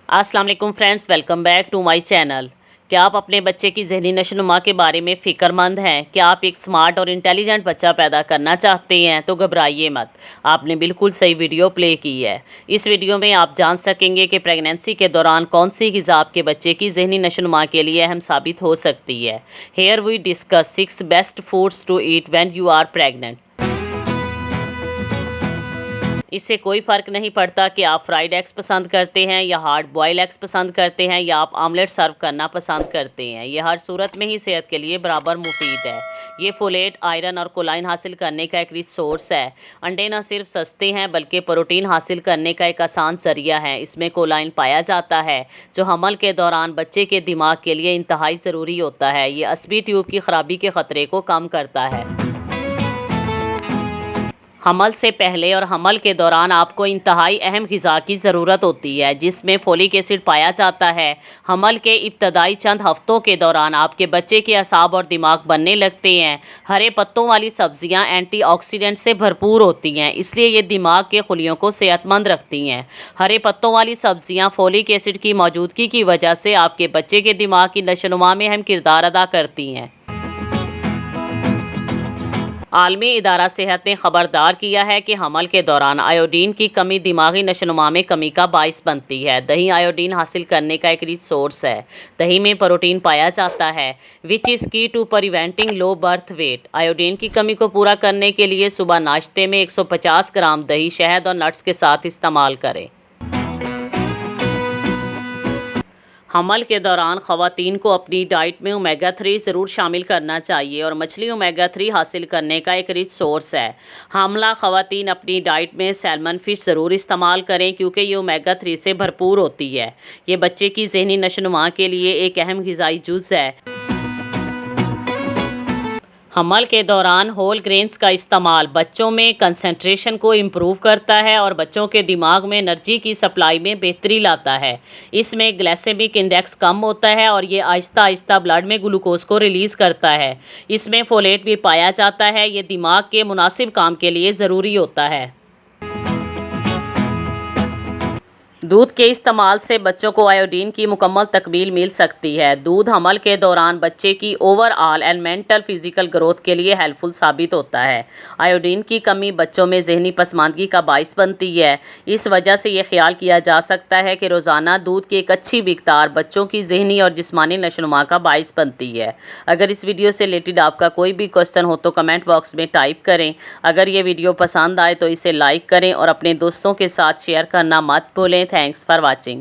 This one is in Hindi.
अस्सलाम वालेकुम friends, welcome back to my channel. क्या आप अपने बच्चे की ज़हनी नशोनुमा के बारे में फ़िक्रमंद हैं? क्या आप एक स्मार्ट और इंटेलिजेंट बच्चा पैदा करना चाहते हैं? तो घबराइए मत, आपने बिल्कुल सही वीडियो प्ले की है। इस वीडियो में आप जान सकेंगे कि प्रेगनेंसी के दौरान कौन सी ग़िज़ा आपके बच्चे की ज़हनी नशोनुमा के लिए अहम साबित हो सकती है। Here we discuss 6 best foods to eat when you are pregnant. इससे कोई फ़र्क नहीं पड़ता कि आप फ्राइड एग्स पसंद करते हैं या हार्ड बॉयल एग्स पसंद करते हैं या आप आमलेट सर्व करना पसंद करते हैं। ये हर सूरत में ही सेहत के लिए बराबर मुफीद है। ये फोलेट, आयरन और कोलाइन हासिल करने का एक रिच सोर्स है। अंडे न सिर्फ सस्ते हैं बल्कि प्रोटीन हासिल करने का एक आसान ज़रिया है। इसमें कोलाइन पाया जाता है जो हमल के दौरान बच्चे के दिमाग के लिए इंतहाई ज़रूरी होता है। ये असबी ट्यूब की ख़राबी के ख़तरे को कम करता है। हमल से पहले और हमल के दौरान आपको इंतहाई अहम ग़िज़ा की ज़रूरत होती है जिसमें फोलिक एसिड पाया जाता है। हमल के इब्तदाई चंद हफ्तों के दौरान आपके बच्चे के असाब और दिमाग बनने लगते हैं। हरे पत्तों वाली सब्जियां एंटीऑक्सीडेंट से भरपूर होती हैं, इसलिए ये दिमाग के खुलियों को सेहतमंद रखती हैं। हरे पत्तों वाली सब्जियां फोलिक एसिड की मौजूदगी की वजह से आपके बच्चे के दिमाग की नशोनुमा में अहम किरदार अदा करती हैं। आलमी इदारा सेहत ने खबरदार किया है कि हमल के दौरान आयोडीन की कमी दिमागी नशोनुमा में कमी का बाइस बनती है। दही आयोडीन हासिल करने का एक रिच सोर्स है। दही में प्रोटीन पाया जाता है which is key to preventing low birth weight. Iodine की कमी को पूरा करने के लिए सुबह नाश्ते में 150 ग्राम दही शहद और नट्स के साथ इस्तेमाल करें। हमल के दौरान ख़वातीन को अपनी डाइट में ओमेगा 3 ज़रूर शामिल करना चाहिए और मछली ओमेगा 3 हासिल करने का एक रिच सोर्स है। हामला ख़वातीन अपनी डाइट में सैल्मन फ़िश ज़रूर इस्तेमाल करें क्योंकि ये ओमेगा 3 से भरपूर होती है। ये बच्चे की ज़हनी नशोनुमा के लिए एक अहम ग़िज़ाई जुज़ है। हमल के दौरान होल ग्रेन्स का इस्तेमाल बच्चों में कंसंट्रेशन को इम्प्रूव करता है और बच्चों के दिमाग में एनर्जी की सप्लाई में बेहतरी लाता है। इसमें ग्लाइसेमिक इंडेक्स कम होता है और ये आहिस्ता आहिस्ता ब्लड में ग्लूकोज को रिलीज़ करता है। इसमें फोलेट भी पाया जाता है, ये दिमाग के मुनासिब काम के लिए ज़रूरी होता है। दूध के इस्तेमाल से बच्चों को आयोडीन की मुकम्मल तकमील मिल सकती है। दूध हमल के दौरान बच्चे की overall and mental physical growth के लिए हेल्पफुल साबित होता है। आयोडीन की कमी बच्चों में जहनी पसमानदगी का बाइस बनती है। इस वजह से ये ख्याल किया जा सकता है कि रोज़ाना दूध की एक अच्छी मिकदार बच्चों की जहनी और जिस्मानी नशोनुमा का बाइस बनती है। अगर इस वीडियो से रिलेटेड आपका कोई भी क्वेश्चन हो तो कमेंट बॉक्स में टाइप करें। अगर ये वीडियो पसंद आए तो इसे लाइक करें और अपने दोस्तों के साथ शेयर करना मत भूलें। Thanks for watching.